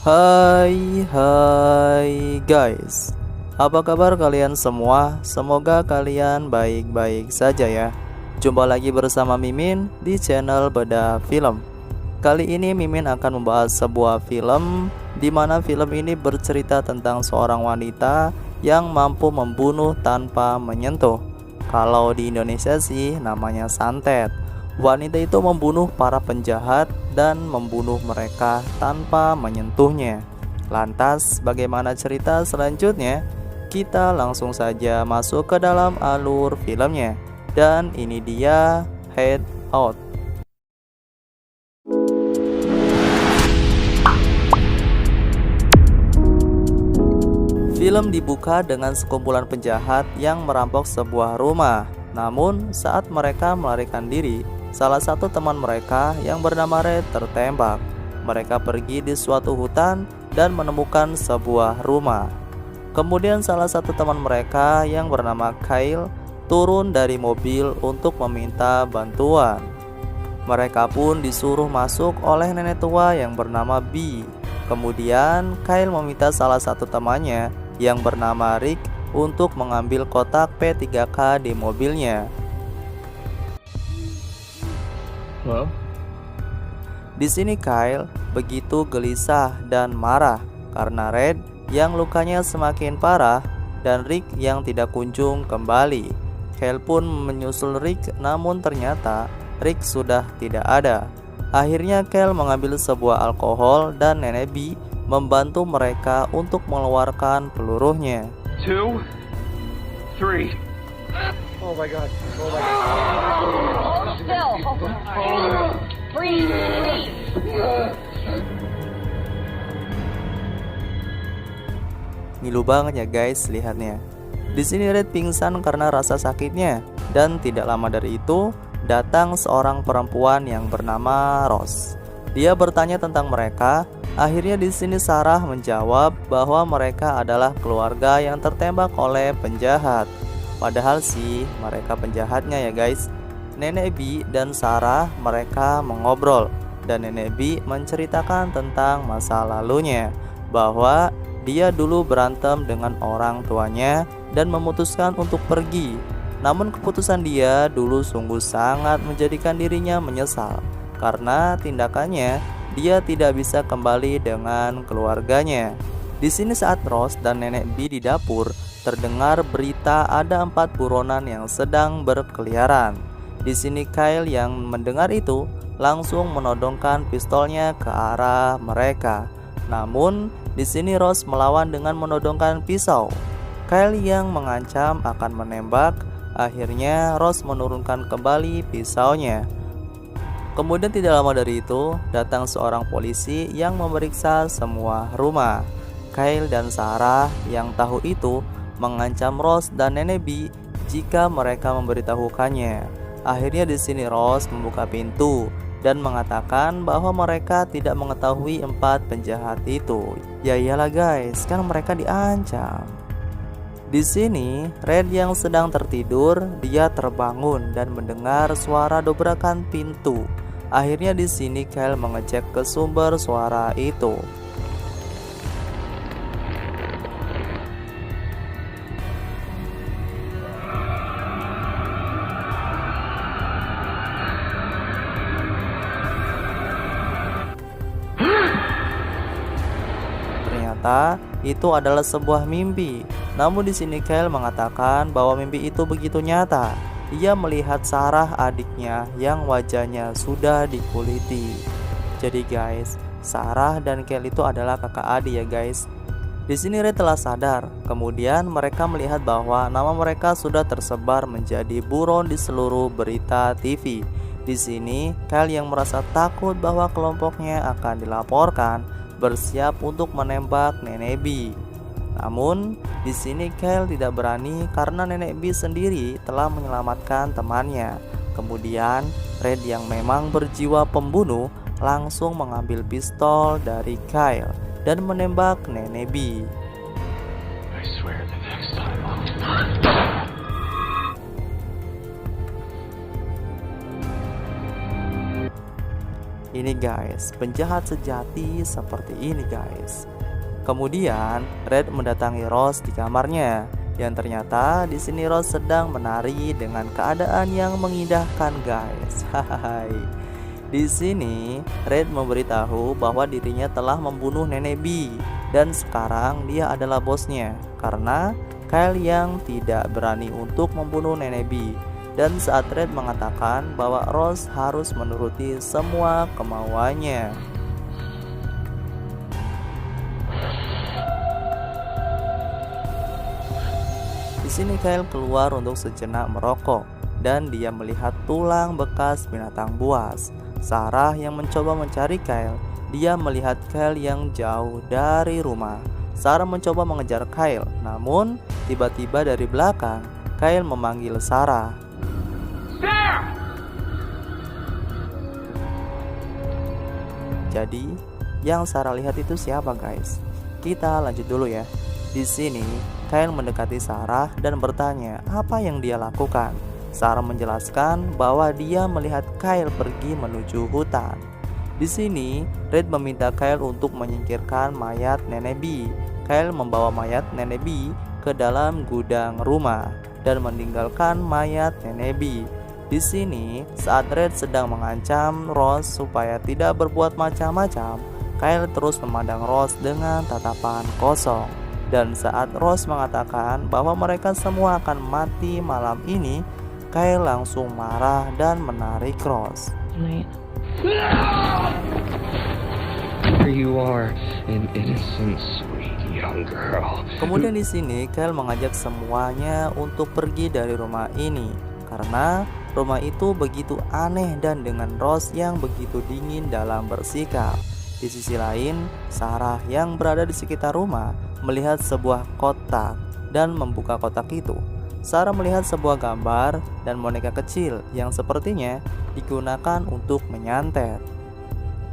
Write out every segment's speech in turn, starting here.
Hai guys, apa kabar kalian semua? Semoga kalian baik-baik saja ya. Jumpa lagi bersama Mimin di channel Bedah Film. Kali ini Mimin akan membahas sebuah film di mana film ini bercerita tentang seorang wanita yang mampu membunuh tanpa menyentuh. Kalau di Indonesia sih namanya santet. Wanita itu membunuh para penjahat dan membunuh mereka tanpa menyentuhnya. Lantas bagaimana cerita selanjutnya? Kita langsung saja masuk ke dalam alur filmnya. Dan ini dia Head Out. Film dibuka dengan sekumpulan penjahat yang merampok sebuah rumah. Namun saat mereka melarikan diri, salah satu teman mereka yang bernama Red tertembak. Mereka pergi di suatu hutan dan menemukan sebuah rumah. Kemudian salah satu teman mereka yang bernama Kyle turun dari mobil untuk meminta bantuan. Mereka pun disuruh masuk oleh nenek tua yang bernama B. Kemudian Kyle meminta salah satu temannya yang bernama Rick untuk mengambil kotak P3K di mobilnya. Hello? Di sini Kyle begitu gelisah dan marah karena Red yang lukanya semakin parah dan Rick yang tidak kunjung kembali. Kyle pun menyusul Rick, namun ternyata Rick sudah tidak ada. Akhirnya Kyle mengambil sebuah alkohol dan Nenek B membantu mereka untuk mengeluarkan pelurunya. 2, 3. Oh my god. Oh my god. Hold still. Breathe, please. Ngilu banget ya guys lihatnya. Di sini Red pingsan karena rasa sakitnya dan tidak lama dari itu datang seorang perempuan yang bernama Rose. Dia bertanya tentang mereka. Akhirnya di sini Sarah menjawab bahwa mereka adalah keluarga yang tertembak oleh penjahat. Padahal sih mereka penjahatnya ya guys. Nenek B dan Sarah mereka mengobrol dan Nenek B menceritakan tentang masa lalunya, bahwa dia dulu berantem dengan orang tuanya dan memutuskan untuk pergi. Namun keputusan dia dulu sungguh sangat menjadikan dirinya menyesal karena tindakannya dia tidak bisa kembali dengan keluarganya. Di sini saat Rose dan Nenek B di dapur terdengar berita ada 4 buronan yang sedang berkeliaran. Di sini Kyle yang mendengar itu langsung menodongkan pistolnya ke arah mereka. Namun di sini Rose melawan dengan menodongkan pisau. Kyle yang mengancam akan menembak. Akhirnya Rose menurunkan kembali pisaunya. Kemudian tidak lama dari itu datang seorang polisi yang memeriksa semua rumah. Kyle dan Sarah yang tahu itu mengancam Rose dan Nenek B jika mereka memberitahukannya. Akhirnya di sini Rose membuka pintu dan mengatakan bahwa mereka tidak mengetahui 4 penjahat itu. Ya iyalah guys, kan mereka diancam. Di sini Red yang sedang tertidur, dia terbangun dan mendengar suara dobrakan pintu. Akhirnya di sini Kyle mengecek ke sumber suara itu. Ternyata itu adalah sebuah mimpi. Namun di sini Kyle mengatakan bahwa mimpi itu begitu nyata. Dia melihat Sarah adiknya yang wajahnya sudah dikuliti. Jadi guys, Sarah dan Kyle itu adalah kakak adik ya guys. Di sini Red telah sadar. Kemudian mereka melihat bahwa nama mereka sudah tersebar menjadi buron di seluruh berita TV. Di sini Kyle yang merasa takut bahwa kelompoknya akan dilaporkan, bersiap untuk menembak Nenek B. Namun di sini Kyle tidak berani karena Nenek B sendiri telah menyelamatkan temannya. Kemudian Red yang memang berjiwa pembunuh langsung mengambil pistol dari Kyle dan menembak Nenek B. I swear the next time I'll... Ini guys, penjahat sejati seperti ini guys. Kemudian Red mendatangi Rose di kamarnya, yang ternyata di sini Rose sedang menari dengan keadaan yang mengindahkan guys. Hai. Di sini Red memberitahu bahwa dirinya telah membunuh Nenek B dan sekarang dia adalah bosnya karena Kyle yang tidak berani untuk membunuh Nenek B. Dan saat Red mengatakan bahwa Rose harus menuruti semua kemauannya. Di sini Kyle keluar untuk sejenak merokok dan dia melihat tulang bekas binatang buas. Sarah yang mencoba mencari Kyle, dia melihat Kyle yang jauh dari rumah. Sarah mencoba mengejar Kyle, namun tiba-tiba dari belakang Kyle memanggil Sarah. Jadi, yang Sarah lihat itu siapa guys? Kita lanjut dulu ya. Di sini, Kyle mendekati Sarah dan bertanya apa yang dia lakukan. Sarah menjelaskan bahwa dia melihat Kyle pergi menuju hutan. Di sini, Red meminta Kyle untuk menyingkirkan mayat Nenek B. Kyle membawa mayat Nenek B ke dalam gudang rumah dan meninggalkan mayat Nenek B. Di sini, saat Red sedang mengancam Rose supaya tidak berbuat macam-macam, Kyle terus memandang Rose dengan tatapan kosong. Dan saat Rose mengatakan bahwa mereka semua akan mati malam ini, Kyle langsung marah dan menarik Rose. Here you are, an innocent, sweet young girl. Kemudian di sini Kyle mengajak semuanya untuk pergi dari rumah ini karena rumah itu begitu aneh dan dengan Rose yang begitu dingin dalam bersikap. Di sisi lain, Sarah yang berada di sekitar rumah melihat sebuah kotak dan membuka kotak itu. Sarah melihat sebuah gambar dan boneka kecil yang sepertinya digunakan untuk menyantet.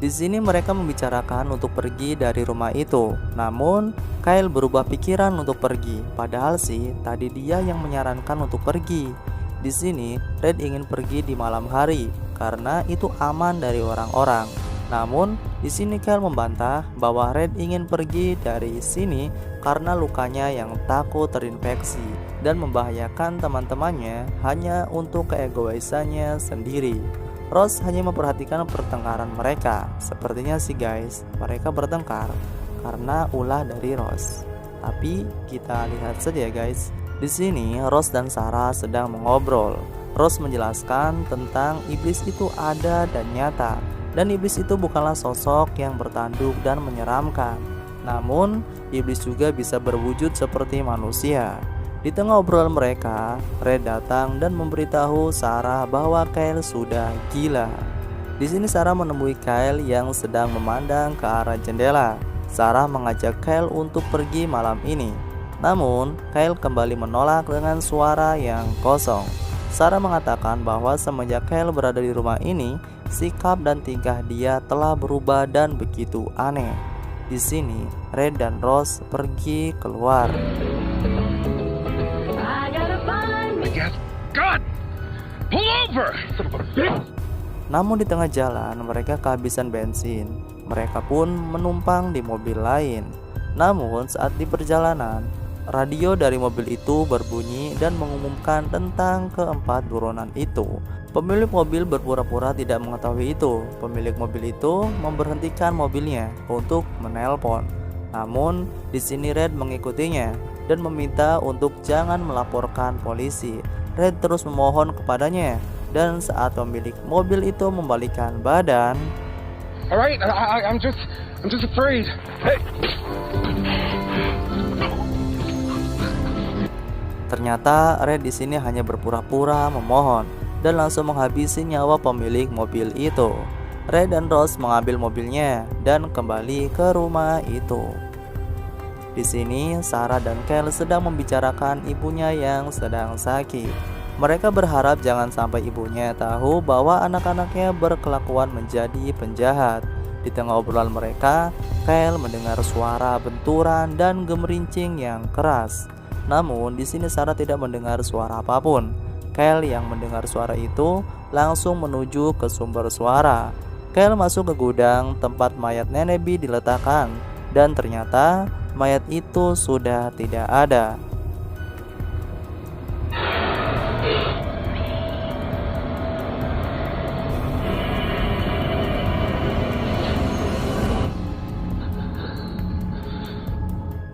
Di sini mereka membicarakan untuk pergi dari rumah itu. Namun, Kyle berubah pikiran untuk pergi. Padahal sih tadi dia yang menyarankan untuk pergi. Di sini, Red ingin pergi di malam hari karena itu aman dari orang-orang. Namun, di sini Kyle membantah bahwa Red ingin pergi dari sini karena lukanya yang takut terinfeksi dan membahayakan teman-temannya hanya untuk keegoisannya sendiri. Rose hanya memperhatikan pertengkaran mereka. Sepertinya sih guys, mereka bertengkar karena ulah dari Rose. Tapi kita lihat saja guys. Di sini Rose dan Sarah sedang mengobrol. Rose menjelaskan tentang iblis itu ada dan nyata, dan iblis itu bukanlah sosok yang bertanduk dan menyeramkan. Namun, iblis juga bisa berwujud seperti manusia. Di tengah obrolan mereka, Red datang dan memberitahu Sarah bahwa Kyle sudah gila. Di sini Sarah menemui Kyle yang sedang memandang ke arah jendela. Sarah mengajak Kyle untuk pergi malam ini. Namun, Kyle kembali menolak dengan suara yang kosong. Sarah mengatakan bahwa semenjak Kyle berada di rumah ini, sikap dan tingkah dia telah berubah dan begitu aneh. Di sini, Red dan Rose pergi keluar. God! Pull over! Namun di tengah jalan mereka kehabisan bensin. Mereka pun menumpang di mobil lain. Namun saat di perjalanan, radio dari mobil itu berbunyi dan mengumumkan tentang keempat buronan itu. Pemilik mobil berpura-pura tidak mengetahui itu. Pemilik mobil itu memberhentikan mobilnya untuk menelpon. Namun di sini Red mengikutinya dan meminta untuk jangan melaporkan polisi. Red terus memohon kepadanya, dan saat pemilik mobil itu membalikkan badan, Alright, I'm just afraid. Hey. ternyata Red di sini hanya berpura-pura memohon dan langsung menghabisi nyawa pemilik mobil itu. Red dan Rose mengambil mobilnya dan kembali ke rumah itu. Di sini Sarah dan Kyle sedang membicarakan ibunya yang sedang sakit. Mereka berharap jangan sampai ibunya tahu bahwa anak-anaknya berkelakuan menjadi penjahat. Di tengah obrolan mereka, Kyle mendengar suara benturan dan gemerincing yang keras. Namun di sini Sarah tidak mendengar suara apapun. Kyle yang mendengar suara itu langsung menuju ke sumber suara. Kyle masuk ke gudang tempat mayat nenek B diletakkan, dan ternyata mayat itu sudah tidak ada.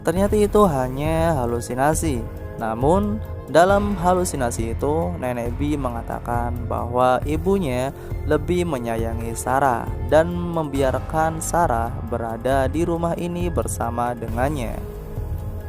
Ternyata itu hanya halusinasi. Namun, dalam halusinasi itu, nenek B mengatakan bahwa ibunya lebih menyayangi Sarah dan membiarkan Sarah berada di rumah ini bersama dengannya.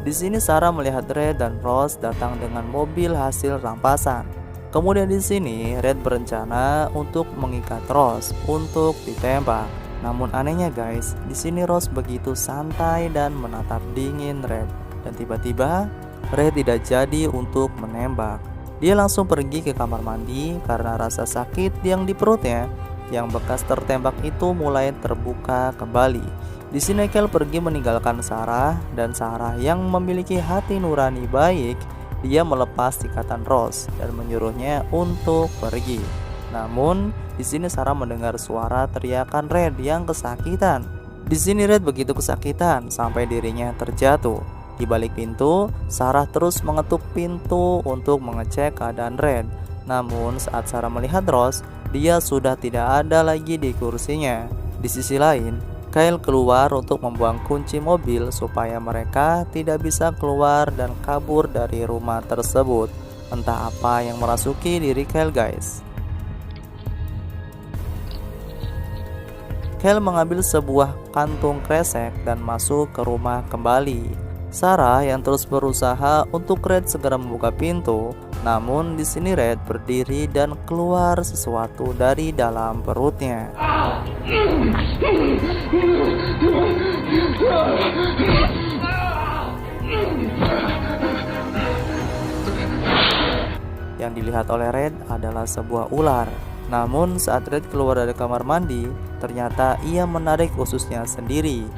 Di sini Sarah melihat Red dan Rose datang dengan mobil hasil rampasan. Kemudian di sini Red berencana untuk mengikat Rose untuk ditembak. Namun anehnya guys, di sini Rose begitu santai dan menatap dingin Red, dan tiba-tiba Red tidak jadi untuk menembak. Dia langsung pergi ke kamar mandi karena rasa sakit yang di perutnya yang bekas tertembak itu mulai terbuka kembali. Di sini Kyle pergi meninggalkan Sarah, dan Sarah yang memiliki hati nurani baik, dia melepas ikatan Rose dan menyuruhnya untuk pergi. Namun, di sini Sarah mendengar suara teriakan Red yang kesakitan. Di sini Red begitu kesakitan sampai dirinya terjatuh. Di balik pintu, Sarah terus mengetuk pintu untuk mengecek keadaan Red. Namun, saat Sarah melihat Rose, dia sudah tidak ada lagi di kursinya. Di sisi lain, Kyle keluar untuk membuang kunci mobil supaya mereka tidak bisa keluar dan kabur dari rumah tersebut. Entah apa yang merasuki diri Kyle guys. Kyle mengambil sebuah kantung kresek dan masuk ke rumah kembali. Sarah yang terus berusaha untuk Red segera membuka pintu, namun di sini Red berdiri dan keluar sesuatu dari dalam perutnya. Yang dilihat oleh Red adalah sebuah ular. Namun saat Red keluar dari kamar mandi, ternyata ia menarik ususnya sendiri.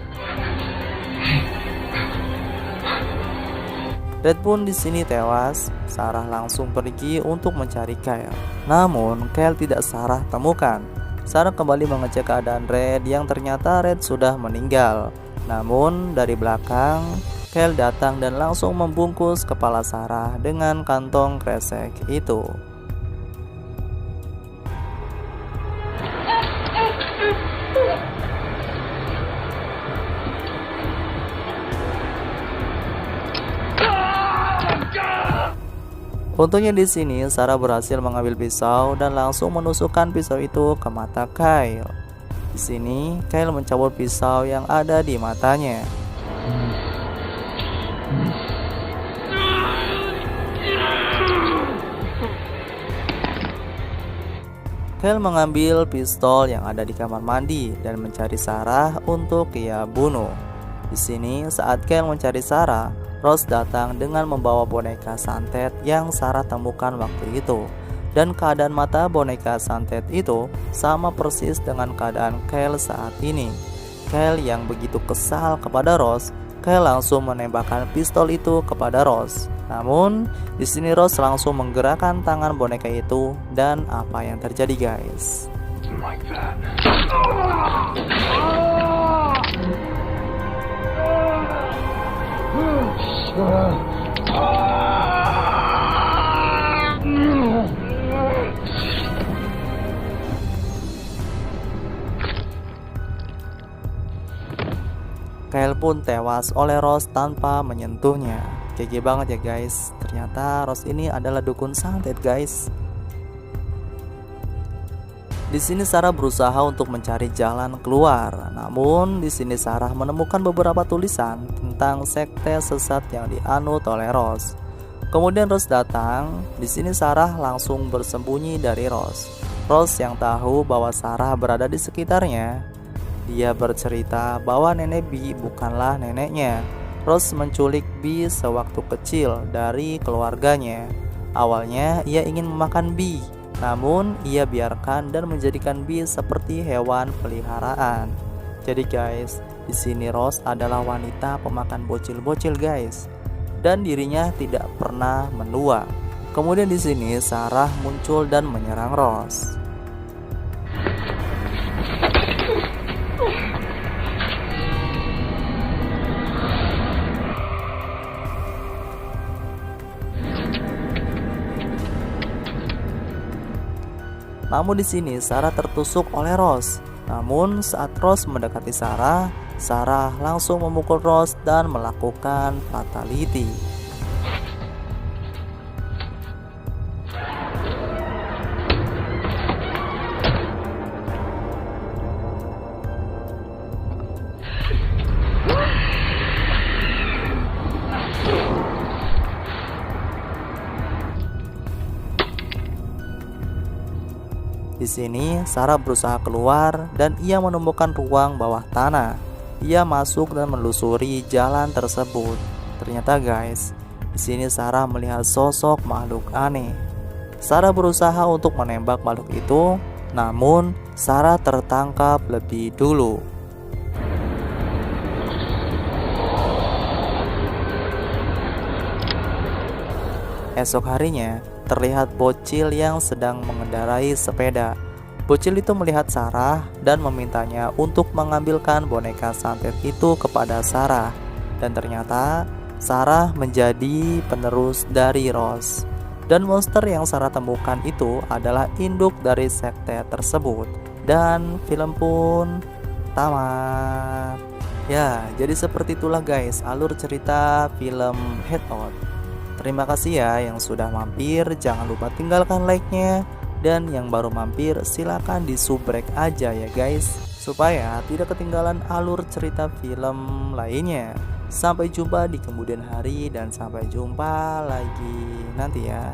Red pun di sini tewas. Sarah langsung pergi untuk mencari Kyle. Namun Kyle tidak Sarah temukan. Sarah kembali mengecek keadaan Red yang ternyata Red sudah meninggal. Namun dari belakang, Kyle datang dan langsung membungkus kepala Sarah dengan kantong kresek itu. Untungnya di sini Sarah berhasil mengambil pisau dan langsung menusukkan pisau itu ke mata Kyle. Di sini Kyle mencabut pisau yang ada di matanya. Kyle mengambil pistol yang ada di kamar mandi dan mencari Sarah untuk ia bunuh. Di sini saat Kyle mencari Sarah, Rose datang dengan membawa boneka santet yang Sarah temukan waktu itu. Dan keadaan mata boneka santet itu sama persis dengan keadaan Kyle saat ini. Kyle yang begitu kesal kepada Rose, Kyle langsung menembakkan pistol itu kepada Rose. Namun, di sini Rose langsung menggerakkan tangan boneka itu, dan apa yang terjadi guys? Like that. Kyle pun tewas oleh Rose tanpa menyentuhnya. GG banget ya guys. Ternyata Rose ini adalah dukun santet guys. Di sini Sarah berusaha untuk mencari jalan keluar. Namun di sini Sarah menemukan beberapa tulisan tentang sekte sesat yang dianut oleh Rose. Kemudian Rose datang. Di sini Sarah langsung bersembunyi dari Rose. Rose yang tahu bahwa Sarah berada di sekitarnya. Dia bercerita bahwa nenek B bukanlah neneknya. Rose menculik B sewaktu kecil dari keluarganya. Awalnya ia ingin memakan B, namun ia biarkan dan menjadikan B seperti hewan peliharaan. Jadi guys, di sini Rose adalah wanita pemakan bocil-bocil guys, dan dirinya tidak pernah menua. Kemudian di sini Sarah muncul dan menyerang Rose. Namun di sini Sarah tertusuk oleh Ross. Namun saat Ross mendekati Sarah, Sarah langsung memukul Ross dan melakukan fatality. Di sini Sarah berusaha keluar dan ia menemukan ruang bawah tanah. Ia masuk dan menelusuri jalan tersebut. Ternyata guys, di sini Sarah melihat sosok makhluk aneh. Sarah berusaha untuk menembak makhluk itu, namun Sarah tertangkap lebih dulu. Esok harinya, terlihat bocil yang sedang mengendarai sepeda. Bocil itu melihat Sarah dan memintanya untuk mengambilkan boneka santet itu kepada Sarah. Dan ternyata Sarah menjadi penerus dari Ross. Dan monster yang Sarah temukan itu adalah induk dari sekte tersebut. Dan film pun tamat. Ya, jadi seperti itulah guys alur cerita film Head Out. Terima kasih ya yang sudah mampir, jangan lupa tinggalkan like-nya. Dan yang baru mampir silakan di subrek aja ya guys, supaya tidak ketinggalan alur cerita film lainnya. Sampai jumpa di kemudian hari dan sampai jumpa lagi nanti ya.